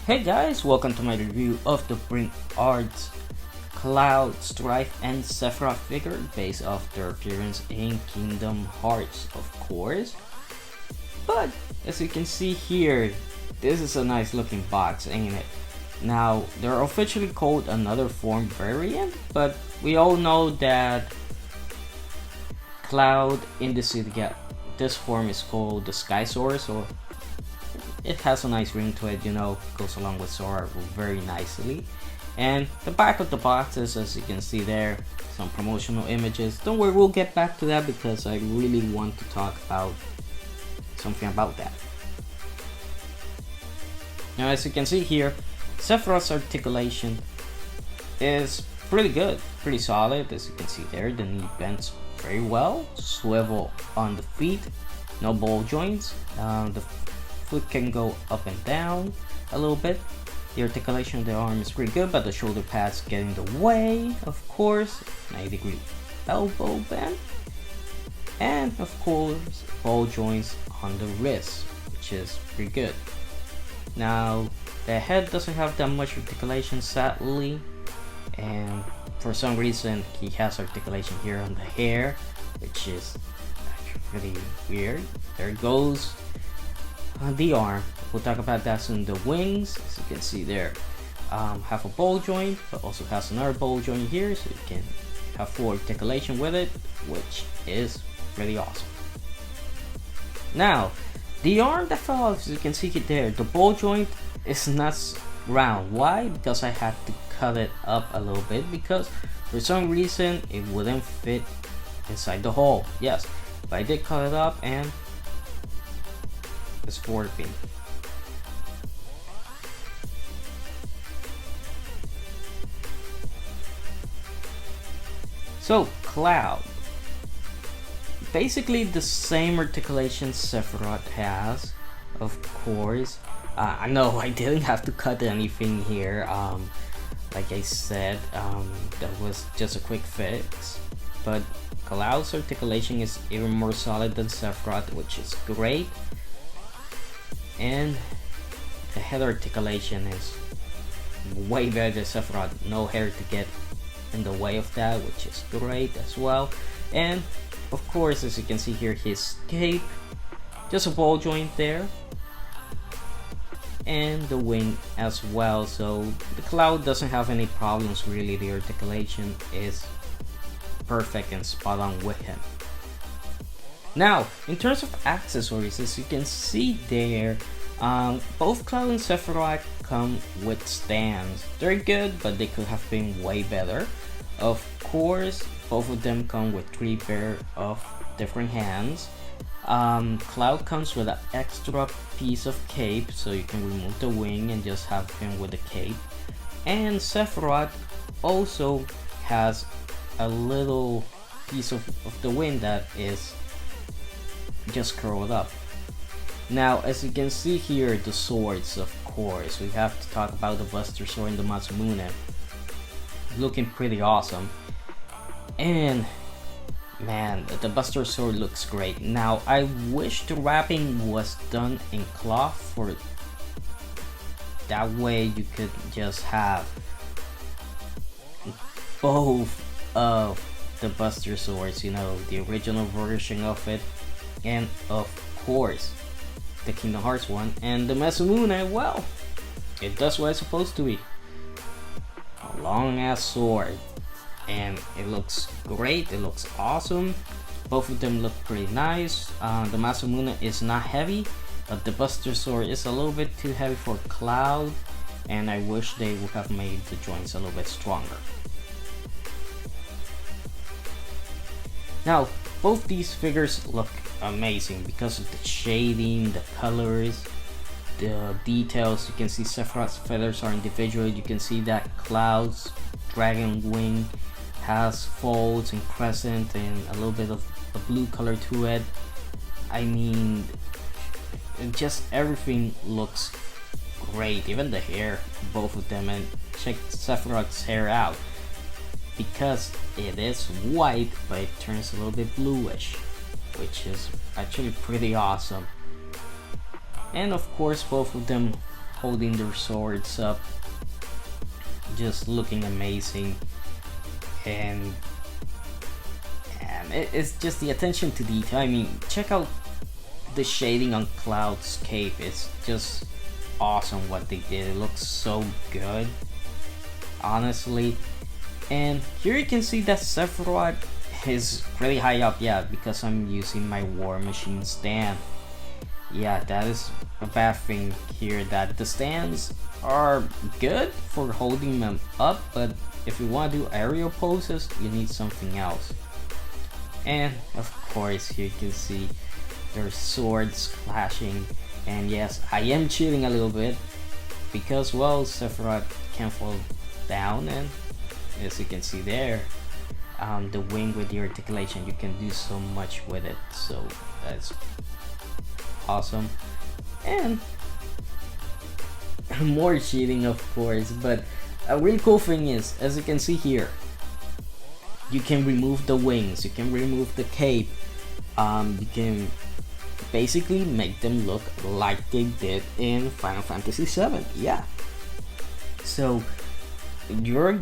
Hey guys, welcome to my review of the Print Arts Cloud, Strife, and Sephiroth figure based off their appearance in Kingdom Hearts, of course. But as you can see here, this is a nice looking box, ain't it? Now, they're officially called another form variant, but we all know that Cloud in the city, this form is called the Sky Sora, so it has a nice ring to it, you know, goes along with Sora very nicely. And the back of the boxes, as you can see there, some promotional images. Don't worry, we'll get back to that because I really want to talk about something about that. Now, as you can see here, Sephiroth's articulation is pretty good, pretty solid. As you can see there, the knee bends very well, swivel on the feet, no ball joints. The foot can go up and down a little bit. The articulation of the arm is pretty good, but the shoulder pads get in the way, of course. 90-degree elbow bend, and of course ball joints on the wrist, which is pretty good. Now the head doesn't have that much articulation, sadly, and for some reason he has articulation here on the hair, which is actually pretty weird. There it goes. On the arm, we'll talk about that soon. The wings, as you can see there, have a ball joint, but also has another ball joint here, so you can have full articulation with it, which is really awesome. Now, the arm that fell off, as you can see it there, the ball joint is not round. Why? Because I had to cut it up a little bit because for some reason it wouldn't fit inside the hole. Yes, but I did cut it up and it's warping. So Cloud, basically the same articulation Sephiroth has, of course. I know I didn't have to cut anything here. Like I said, that was just a quick fix. But Cloud's articulation is even more solid than Sephiroth, which is great. And the head articulation is way better than Sephiroth. No hair to get in the way of that, which is great as well. And of course, as you can see here, his cape, just a ball joint there, and the wing as well. So the Cloud doesn't have any problems really. The articulation is perfect and spot on with him. Now, in terms of accessories, as you can see there, both Cloud and Sephiroth come with stands. They're good, but they could have been way better. Of course, both of them come with 3 pairs of different hands. Cloud comes with an extra piece of cape, so you can remove the wing and just have him with the cape. And Sephiroth also has a little piece of the wing that is just curled up. Now, as you can see here, the swords, of course, we have to talk about the Buster Sword and the Masamune. Looking pretty awesome. And man, the Buster Sword looks great. Now, I wish the wrapping was done in cloth, for that way you could just have both of the Buster Swords, you know, the original version of it, and of course the Kingdom Hearts one, and the Masamune. Well, it does what it's supposed to be, a long ass sword, and it looks great. It looks awesome. Both of them look pretty nice. The Masamune is not heavy, but the Buster Sword is a little bit too heavy for Cloud, and I wish they would have made the joints a little bit stronger. Now, both these figures look amazing because of the shading, the colors, the details. You can see Sephiroth's feathers are individual. You can see that Cloud's dragon wing has folds and crescent and a little bit of a blue color to it. I mean, just everything looks great, even the hair, both of them. And check Sephiroth's hair out, because it is white but it turns a little bit bluish, which is actually pretty awesome. And of course, both of them holding their swords up, just looking amazing. And it's just the attention to detail. I mean, check out the shading on Cloud's cape. It's just awesome what they did. It looks so good, honestly. And here you can see that Sephiroth is really high up, yeah, because I'm using my War Machine stand. Yeah, that is a bad thing here, that the stands are good for holding them up, but if you want to do aerial poses, you need something else. And of course, here you can see their swords clashing. And yes, I am cheating a little bit because, well, Sephiroth can fall down, and as you can see there, the wing with the articulation, you can do so much with it, so that's awesome. And more cheating, of course, but a really cool thing is, as you can see here, you can remove the wings, you can remove the cape, you can basically make them look like they did in Final Fantasy VII. Yeah, so you're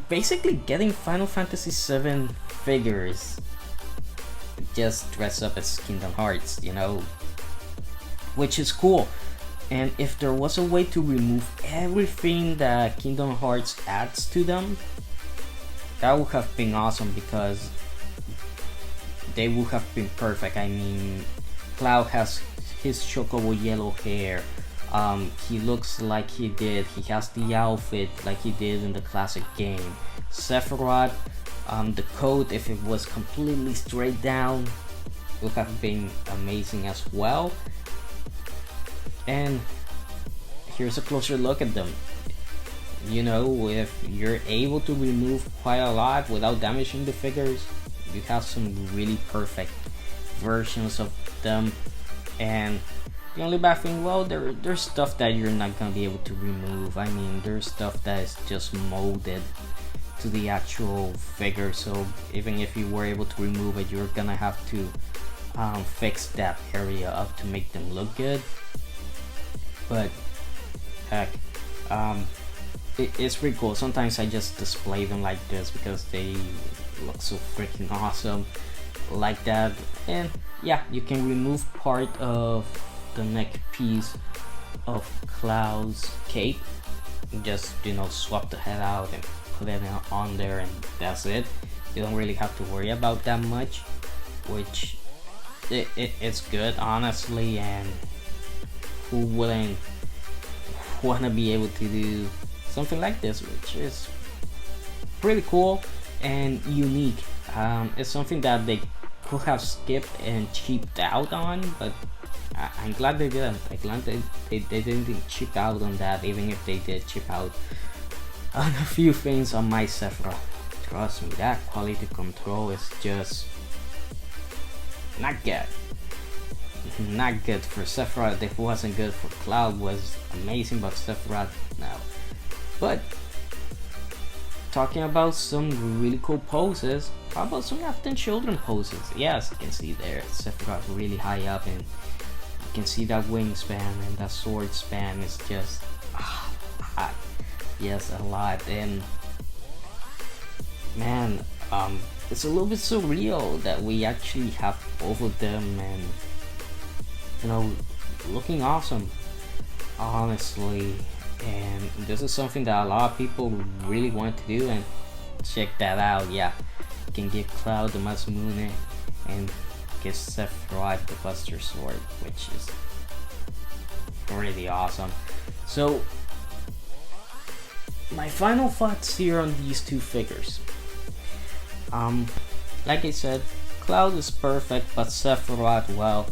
basically getting Final Fantasy VII figures just dressed up as Kingdom Hearts, you know, which is cool. And if there was a way to remove everything that Kingdom Hearts adds to them, that would have been awesome, because they would have been perfect. I mean, Cloud has his chocobo yellow hair, he looks like he did, he has the outfit like he did in the classic game. Sephiroth, the coat, if it was completely straight down, would have been amazing as well. And here's a closer look at them. You know, if you're able to remove quite a lot without damaging the figures, you have some really perfect versions of them. And the only bad thing, well, there's stuff that you're not gonna be able to remove. I mean, there's stuff that is just molded to the actual figure, so even if you were able to remove it, you're gonna have to fix that area up to make them look good. But heck, it's pretty cool. Sometimes I just display them like this because they look so freaking awesome like that. And yeah, you can remove part of the neck piece of Cloud's cape, just, you know, swap the head out and put it on there, and that's it. You don't really have to worry about that much, which it's good, honestly. And who wouldn't want to be able to do something like this, which is pretty cool and unique. It's something that they could have skipped and cheaped out on, but I'm glad they didn't. I'm glad they didn't cheap out on that, even if they did cheap out on a few things on my Sephiroth. Trust me, that quality control is just not good. Not good for Sephiroth. If it wasn't good for Cloud, was amazing, but Sephiroth, no. But talking about some really cool poses, how about some Afton Children poses? Yes, you can see there, Sephiroth really high up, and you can see that wingspan and that sword span is just hot. Yes, a lot. And man, it's a little bit surreal that we actually have both of them, and you know, looking awesome, honestly. And this is something that a lot of people really want to do, and check that out. Yeah, you can give Cloud the Masamune and give Sephiroth the Buster Sword, which is really awesome. So my final thoughts here on these two figures. Like I said, Cloud is perfect, but Sephiroth, well,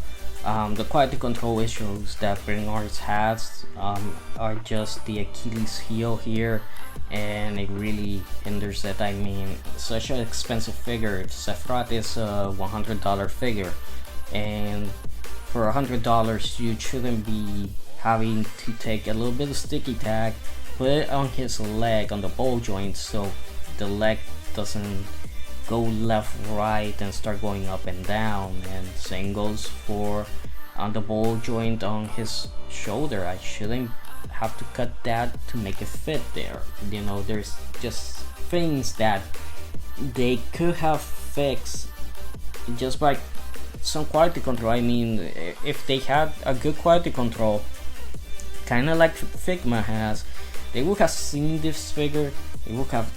the quality control issues that Bring Arts has are just the Achilles heel here, and it really hinders it. I mean, such an expensive figure. Sephiroth is a $100 figure, and for $100 you shouldn't be having to take a little bit of sticky tack, put it on his leg, on the ball joint, so the leg doesn't go left, right, and start going up and down. And same goes for on the ball joint on his shoulder. I shouldn't have to cut that to make it fit there. You know, there's just things that they could have fixed just by some quality control. I mean, if they had a good quality control, kind of like Figma has, they would have seen this figure, they would have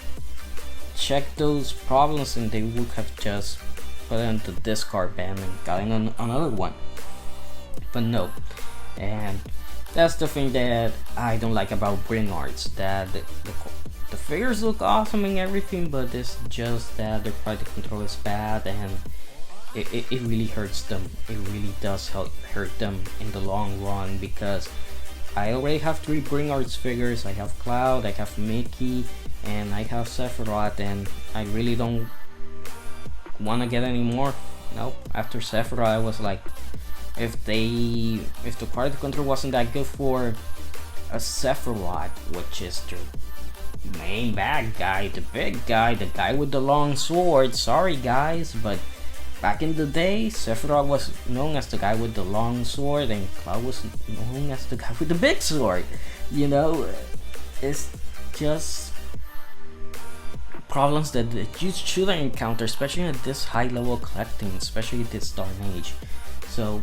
checked those problems, and they would have just put it into discard bin and gotten another one. But no, and that's the thing that I don't like about Bring Arts, that the figures look awesome and everything, but it's just that their quality control is bad, and it really hurts them. It really does hurt them in the long run, because I already have 3 Bring Arts figures. I have Cloud, I have Mickey, and I have Sephiroth, and I really don't want to get any more. Nope. After Sephiroth, I was like, if the quality control wasn't that good for a Sephiroth, which is the main bad guy, the big guy, the guy with the long sword, sorry guys, but back in the day, Sephiroth was known as the guy with the long sword, and Cloud was known as the guy with the big sword. You know, it's just problems that you shouldn't encounter, especially at this high level collecting, especially this darn age. So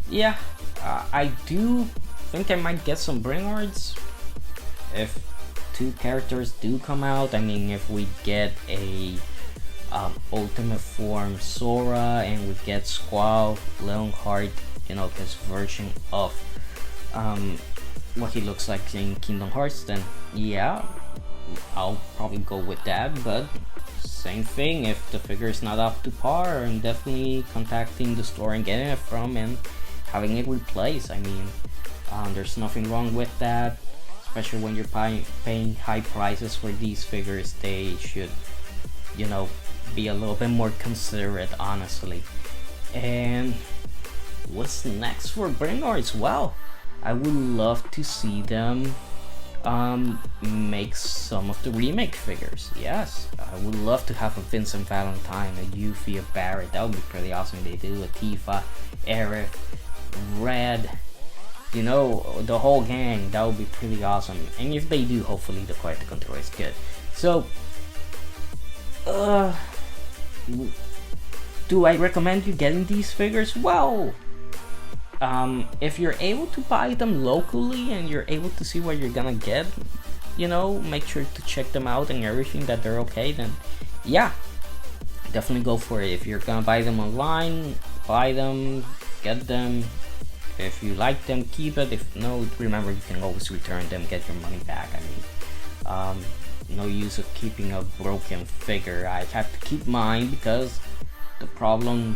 yeah, I do think I might get some Bring Arts if 2 characters do come out. I mean, if we get a Ultimate Form Sora, and we get Squall Leonhardt, you know, his version of what he looks like in Kingdom Hearts, then yeah, I'll probably go with that. But same thing, if the figure is not up to par, I'm definitely contacting the store and getting it from and having it replaced. I mean, there's nothing wrong with that, especially when you're paying high prices for these figures. They should, you know, be a little bit more considerate, honestly. And what's next for Bring Arts? Well, I would love to see them make some of the remake figures. Yes, I would love to have a Vincent Valentine, a Yuffie, a Barrett. That would be pretty awesome. They do a Tifa, Aerith, Red, you know, the whole gang. That would be pretty awesome. And if they do, hopefully the quality control is good. So do I recommend you getting these figures? Well, if you're able to buy them locally and you're able to see what you're gonna get, you know, make sure to check them out and everything, that they're okay, then yeah, definitely go for it. If you're gonna buy them online, buy them, get them. If you like them, keep it. If no, remember, you can always return them, get your money back. I mean, no use of keeping a broken figure. I have to keep mine because the problem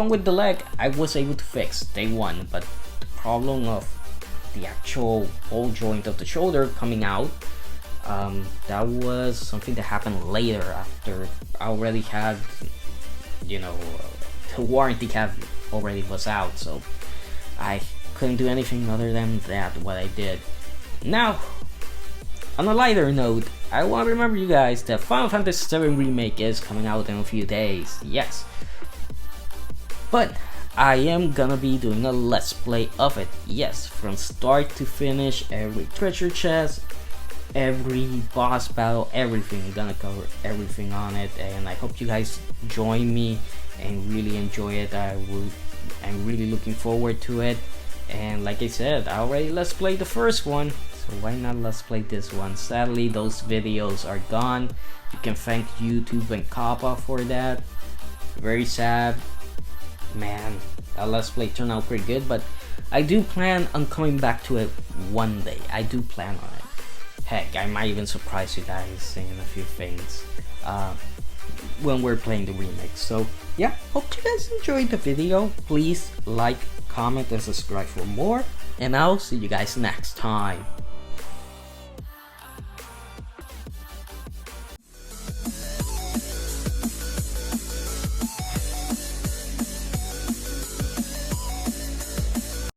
with the leg I was able to fix day one, but the problem of the actual ball joint of the shoulder coming out, that was something that happened later, after I already had, you know, the warranty already was out, so I couldn't do anything other than that, what I did. Now, on a lighter note, I want to remember you guys that Final Fantasy VII Remake is coming out in a few days, yes. But I am gonna be doing a let's play of it, yes, from start to finish, every treasure chest, every boss battle, everything. I'm gonna cover everything on it, and I hope you guys join me and really enjoy it. I'm really looking forward to it, and like I said, I already let's play the first one, so why not let's play this one. Sadly, those videos are gone. You can thank YouTube and Kappa for that. Very sad, man. That let's play turned out pretty good, but I do plan on coming back to it one day. I do plan on it. Heck, I might even surprise you guys in a few things when we're playing the remix. So yeah, hope you guys enjoyed the video. Please like, comment, and subscribe for more, and I'll see you guys next time.